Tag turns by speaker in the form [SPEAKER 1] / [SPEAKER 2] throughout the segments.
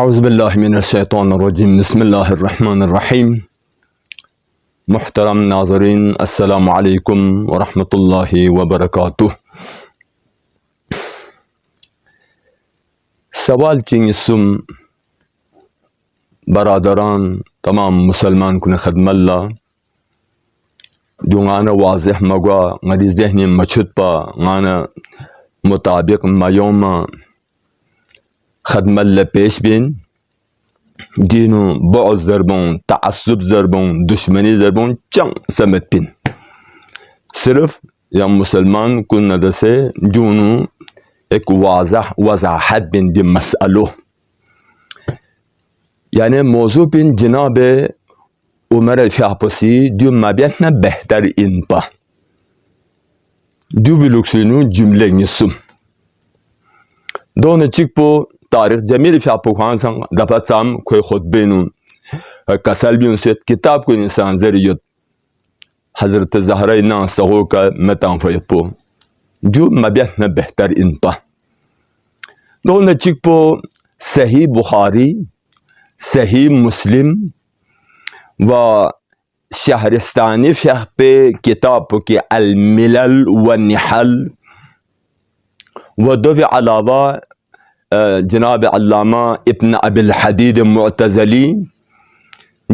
[SPEAKER 1] اعوذ باللہ من الشیطان الرجیم بسم اللہ الرحمن الرحیم۔ محترم ناظرین السلام علیکم ورحمۃ اللہ وبرکاتہ۔ سوال چنگسم برادران تمام مسلمان کن خدم اللہ جو غانا واضح مگوا غدی ذہنی مچھت پا غانا مطابق میوم خدم اللہ پیش بین دینو بعض ضربون تعصب ضربون دشمنی ضربون چنگ سمت پین صرف یا مسلمان کن ندسے جونو ایک واضح وضاحت بین دی مسئلو یعنی موضوع بین جناب عمر الفیاپسی جو مبیتنا بہتر ان پا جو بلوکسینو جملے نسم دون چک پو تاریخ جمیل فیاپو خان سنگ دفت سام کوئی خطبینو کسل بیون سیت کتاب کو انسان ذریعت حضرت زہرہ ناستغو کا متان فیپو جو مبیتنا بہتر ان پا دون چک پو صحیح بخاری صحیح مسلم و شہرستانی فیح پہ کتاب کی الملل و نحل و دو علاوہ جناب علامہ ابن ابی الحدید معتزلی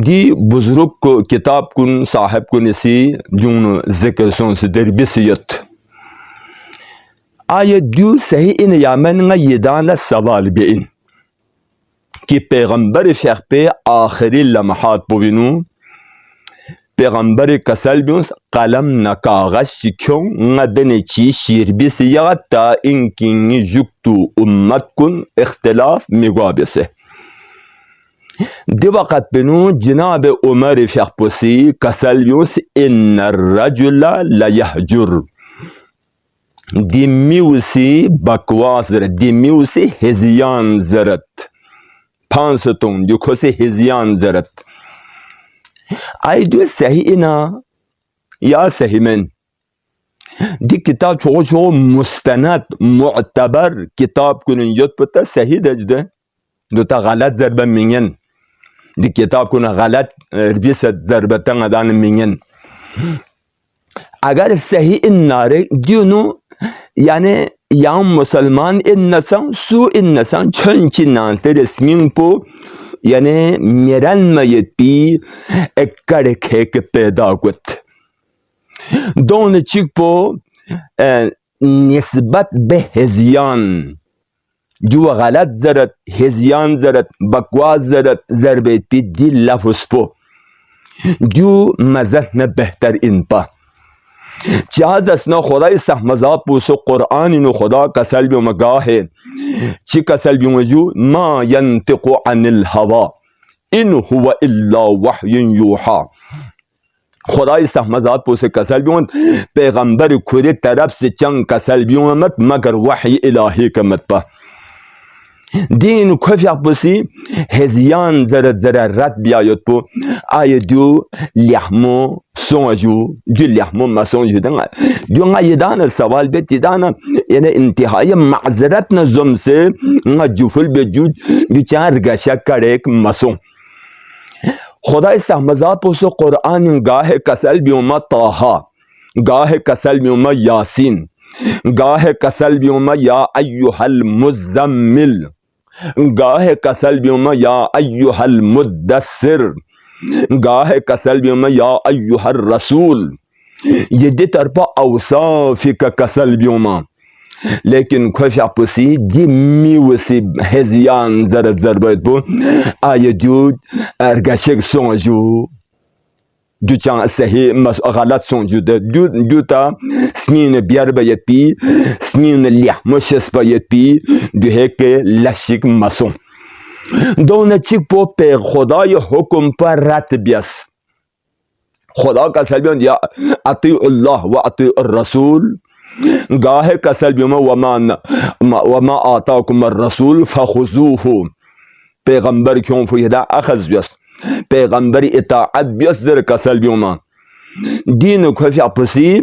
[SPEAKER 1] دی بزرگ کو کتاب کن صاحب کن اسی جون ذکر سون سے در بسیت آیت دیو صحیح ان یامن غیدان سوال بین کہ پیغمبر فیخ پہ آخری لمحات پوینو پیغمبر کسل بیونس قلم نہ کاغذ شکھوں ندن چی شیر بیس یا تا انکنگ جکتو امت کن اختلاف مگواب سے دی وقت بینو جناب عمر فیخپسی کسل بیونس ان الرجل لیحجر دی میوسی بکواس زرد دی میوسی ہزیان زرد پانستون جو کھوسی ہزیان زرد آئی دو صحیح اینا یا صحیح من دی کتاب چھو مستند معتبر کتاب کنن یوت پتا صحیح دجدے دو تا غلط ضربہ منین دی کتاب کنن غلط ربیست ضربتا غدان منین اگر صحیح ان نارے دیونو یعنی یا مسلمان ان نسان سو ان نسان چھنچی نانتے رسمین پو یعنی میرن میت پی اکڑ کھیک پیدا کت دون چک پو نسبت بے ہزیان جو غلط زرت ہزیان زرت بکواس زرت ضربت پی دی لفظ پو جو مزن بہتر ان پا چاہز اسنا خدا اسح مذاب پوسو قرآن نو خدا کسل بیو مگاہ ہے چی کسل بیو مجو ما ینتقو عن الہوا ان ہوا الا وحی یوحا خدا اسح مذاب پوسو کسل بیو پیغمبر کھوری طرف سے چنگ کسل بیو مت مگر وحی الہی کا مت پا دین کھفی اپسی ہزیان زرد زرد رد بیایت پو آئی دیو لحمو سونجو جو لحمو مسونجو دنگا جو انگا یدانا سوال بیت یدانا یعنی انتہائی معذرت نظم سے انگا جفل بیجو جو چار گشا کڑیک مسون خدا اس احمزات پوسو قرآن گاہ کسل بیوما طاہا گاہ کسل بیوما یاسین گاہ کسل بیوما یا ایوہ المزمل گاہ کسل بیوما یا ایوہ المدثر گاہ کسل بیوما یا ایوہ الرسول یہ دی طرفا اوصافی کا کسل بیوما لیکن خوش اپسی دی میوسی ہزیان زرد زربت بو آئی دیو ارگشک سونجو جو چاہاں صحیح غلط سونجو دے جو تا سنین بیار بیت پی سنین لحم شس بیت پی جو ہے کہ لشک مسون دون چک پو پی خدای حکم پر رت بیس خدا کا سلبیون یا اطیع اللہ و اطیع الرسول گاہ کا سلبیون وما آتاکم الرسول فخذوه پیغمبر کیوں فیدہ اخذ بیس پیغمبر اطاعت بیس در کا سلبیون دین خوفی اپسی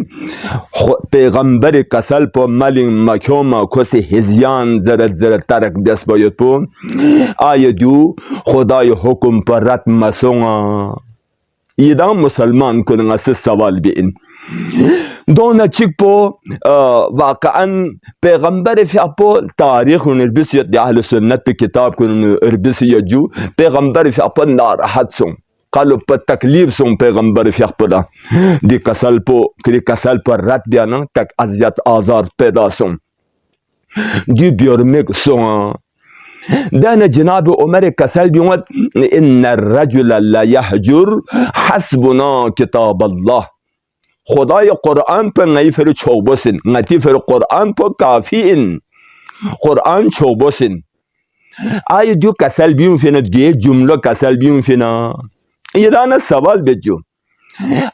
[SPEAKER 1] پیغمبر کسل پو ملین مکیوما خوسی ہزیان زرد ترک بیس باید پو آیا دیو خدای حکم پر رت مسونگا. یہ دا مسلمان کننگا سے سوال بین دونا چک پو واقعاً پیغمبر فی اپو تاریخ نربسیت دی اہل سنت پی کتاب کن نربسیت جو پیغمبر فی اپو ناراحت سن قالو پا تکلیف سن پیغمبر فی اپو دا دی کسل پو رت بیانا تک عذیت آزار پیدا سن دی بیورمک سن دانا جناب عمر کسل بیومد ان الرجل لا یحجر حسبنا کتاب اللہ خدای قرآن پر نئی فر چوبسن نتی فر قرآن پر کافی ان قرآن چوبسن آئی دیو کسل بیون فینا دیو جملہ کسل بیون فینا یہ دانا سوال بیجو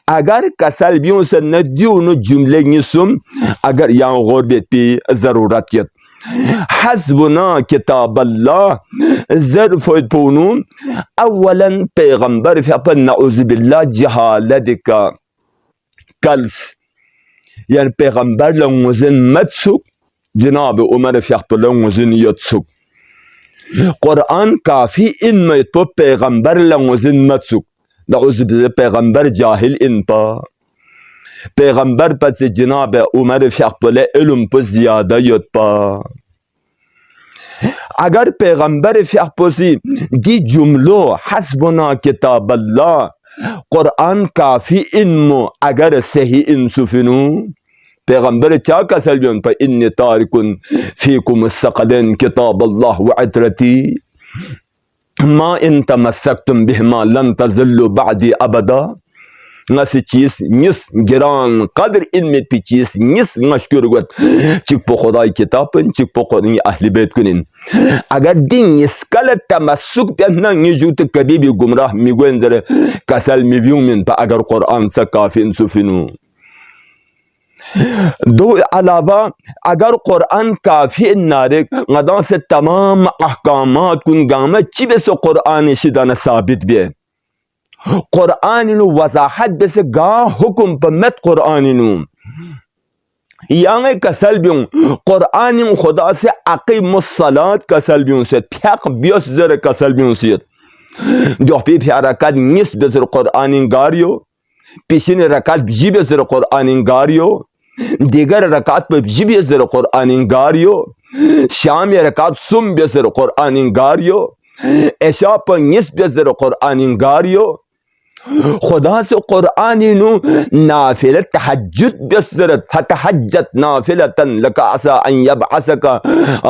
[SPEAKER 1] اگر کسل بیون سے ندیو نو جملے نیسم اگر یہاں غور بیت پی ضرورت کیت حسبنا کتاب اللہ ظرف پونون اولا پیغمبر فی اپن نعوذ باللہ جہالت کا کلس یعنی پیغمبر لنگوزن مت سک جناب عمر فیخت لنگوزن یت سک قرآن کافی ان میت پو پیغمبر لنگوزن مت سک نعوذ باللہ پیغمبر جاہل ان پا پیغمبر پس جناب عمر فیخت علم پو زیادہ یت پا اگر پیغمبر فیخت پوسی دی جملو حسبنا کتاب اللہ قرآن کافی انمو اگر صحیح انصفنو پیغمبر چا کسل بیون پا انی تارکن فیکم الثقلین کتاب اللہ وعطرتی ما ان تمسکتم بہما لن تزلو بعدی ابدا نسی چیز نس گران قدر ان میں پی چیز نس مشکور گوت چک پو خدای کتاب پن چک پو خدای اہل بیت کنین اگر دین اسکال تمسک پیاننا نیجوت کبھی بھی گمراہ میگوین در کسل میبیون من پا اگر قرآن سا کافی انصفنو دو علاوہ اگر قرآن کافی نارک غدان سے تمام احکامات کن گامت چی بسو قرآن شدان ثابت بھی قرآن نو وضاحت بسے گاہ حکم پا مت قرآن نو یعنی کسل بیون قرآن خدا سے اقیم الصلاة کسل بیون سے پیق بیس زر کسل بیون سید جو پی رکات نیس بزر قرآن گاریو پیشین رکات بجی بزر قرآن گاریو دیگر رکات پہ بجی بزر قرآن گاریو شام رکات سم بزر قرآن گاریو عشاء پہ نیس بزر قرآن گاریو خدا سے قرآن نو نافل تحجد بسرت فتحجت نافلتا لکا عسا ان یبعثکا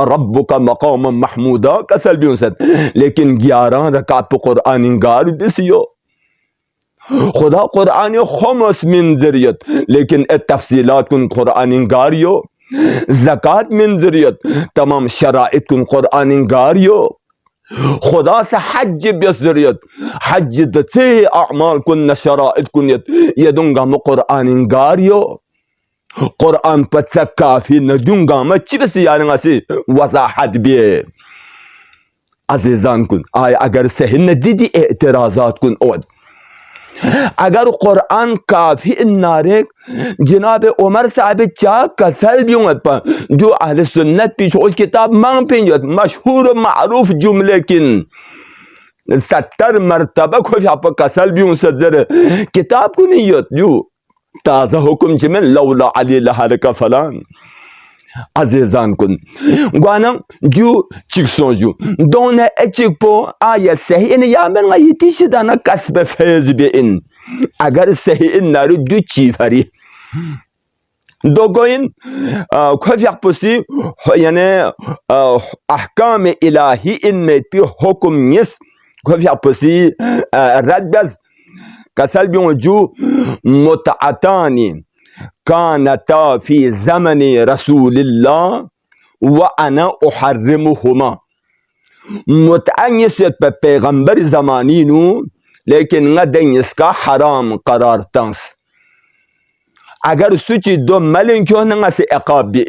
[SPEAKER 1] ربکا مقام محمودا کسل بیون ست لیکن 11 رکعت پہ قرآن گار بسیو خدا قرآن خمس من ذریت لیکن تفصیلات کن قرآن گاریو زکاة من ذریت تمام شرائط کن قرآن گاریو خدا سے حج بیسریت حج دتے اعمال کن شرائط کنیت یدنگا مو قرآن گاریو قرآن پتسا کافی ندنگا ما چی بسی یارنگا سی وضاحت بیے عزیزان کن آیا اگر سہن دیدی اعتراضات کن اود اگر قرآن کافی نارک جناب عمر صاحب چاہ کسل بیونت پا جو اہل سنت پیشوش کتاب مانگ پینجت مشہور معروف جملے کن 70 مرتبہ خوش آپ کسل بیون صدر کتاب کو نیت جو تازہ حکم چمن لولا علی لحالک فلان عزیزان کن گوانا جو چک سونجو دونے اچک پو آیا صحیح ان یا من غیتی شدانا کسب فیض بے ان اگر صحیح ان نارو دو چیف ہری دو گوین خوف یقپسی یعنی احکام الہی ان میں پی حکم نیس خوف یقپسی رد بز کسل بیون جو متعتانی كانتا في زمن رسول الله وانا احرمهما متعنیست پہ پیغمبر زمانینو لیکن غدن اس کا حرام قرار تنس اگر سوچی دو ملن کیوں نگا سے عقاب بھی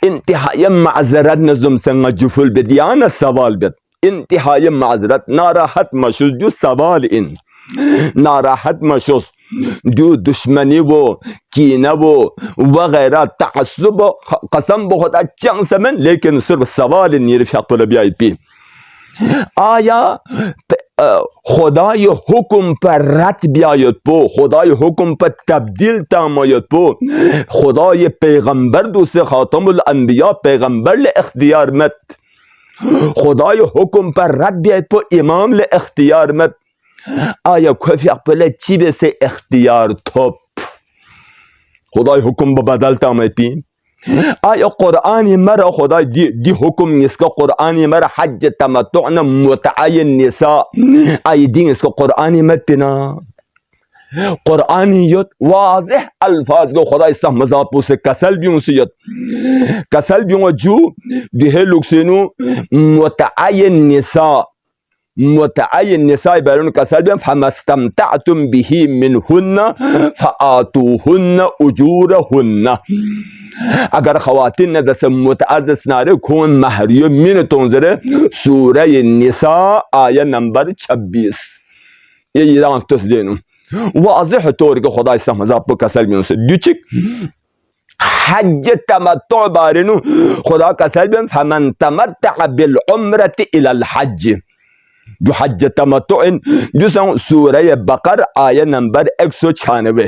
[SPEAKER 1] انتہائی معذرت نظم سنگا جفل بدیانا سوال بید انتہائی معذرت ناراحت مشوز جو سوال ناراحت مشوز جو دشمنی و کینہ وغیرہ تعصب قسم بخدا چنگ سمن لیکن صرف سوال نیر رفیق طلبی پی آیا خدای حکم پر رد بیاید پو خدای حکم پر تبدیل تاماید پو خدای پیغمبر دوست خاتم الانبیاء پیغمبر اختیار مت خدای حکم پر رد بیاید پو امام اختیار مت آیا کوفی اقبله چی بسه اختیار توپ خدای حکم بدل تاماید پی آیا قرآن مرا خدای دی حکم نیست که قرآن مرا حج تمتعنا متعین نساء آیا دین است که قرآن مت پینا قرآنیت واضح الفاظ کو خدا اس مذاق سے کسل بیوں سیت کسل بیوں جو دیہ لوکسینو متعین نساء بیرون کسل بیوں فمستمتعتم به منهن فآتوهن اجورهن اگر خواتین نے دس متعزز نارے کون مہریو من تنظر سورہ نساء آیہ نمبر 26 یہ ایران تسدینو واضح طور کہ خدا اس مذہب پر کسل میں اسے دوچک حج تمتع بارنو خدا کسل میں فمن تمتع بالعمرت الى الحج جو حج تمتع جو سورہ بقر آیہ نمبر 196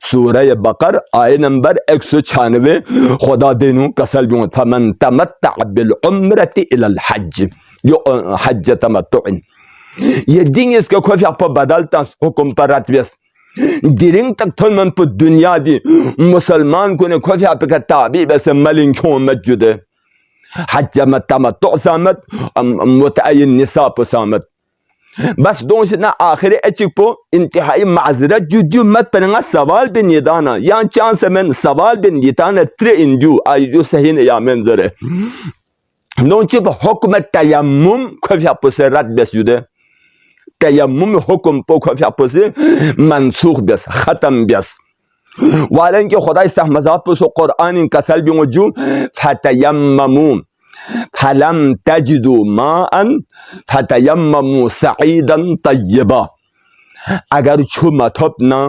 [SPEAKER 1] سورہ بقر آیہ نمبر 196 خدا دینو کسل میں فمن تمتع بالعمرت الى الحج جو حج تمتع یہ دین اس کے خوفی آپ بدلتا حکم پر رتبیس دیرنگ تک تھن من پر دنیا دی مسلمان کو نے خوفی آپ کا تابعی بس ملنکوں مسجد حج تمتع سامت متعین نساء پر سامت بس دون سے نا آخر اچک پو انتہائی معذرت جو دیو مت پنگا سوال بن یدانا یا چانس من سوال بن یدانا تر انجو آئی جو صحیح نیا منظر ہے نونچہ حکم تیمم خوفی آپ سے رتبیس جدے تیمم حکم پو خوفی آپ سے منسوخ بیس ختم بیس والن کہ خدا اس مذہب پر سو قرآن کسل بیوں جو فتیممو فلم تجدو ماء فتیممو سعیدا طیبا اگر چھو متھپ نا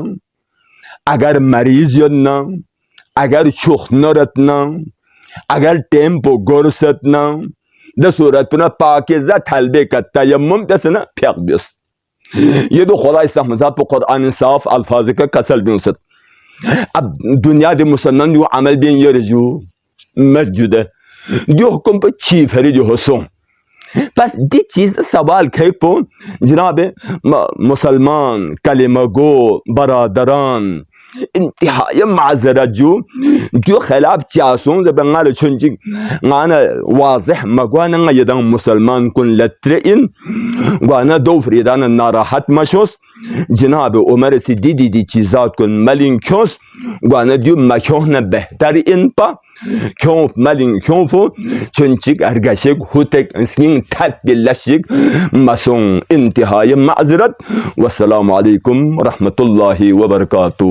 [SPEAKER 1] اگر مریض نا اگر چھوخ نرت نا اگر ٹیمپو گرست نا دا صورت پنا پاکیزہ تھلبے کا تیمم دس نا پھیق بیس یہ دو خدا اس مذہب پر قرآن صاف الفاظ کا کسل بیوں ست اب دنیا دے مسلمان جو عمل بین یہ رجو مسجد ہے جو حکم پر چی پھری جو حسوں پس دی چیز سوال کھئی پو جناب مسلمان کلمہ گو برادران انتہائی معذرت جو خلاف چاسون زبنگال چنچک غانا واضح مگوانا غا یدان مسلمان کن لترئن غانا دو فریدان ناراحت مشوس جناب عمر سی دی چیزات کن ملین کیوس غانا دیو مکیونا بہتر ان پا کیوں ملین کیوں فو چنچک ارگشک ہوتک انسین تھت بلشک مسون انتہائی معذرت والسلام علیکم ورحمت اللہ وبرکاتہ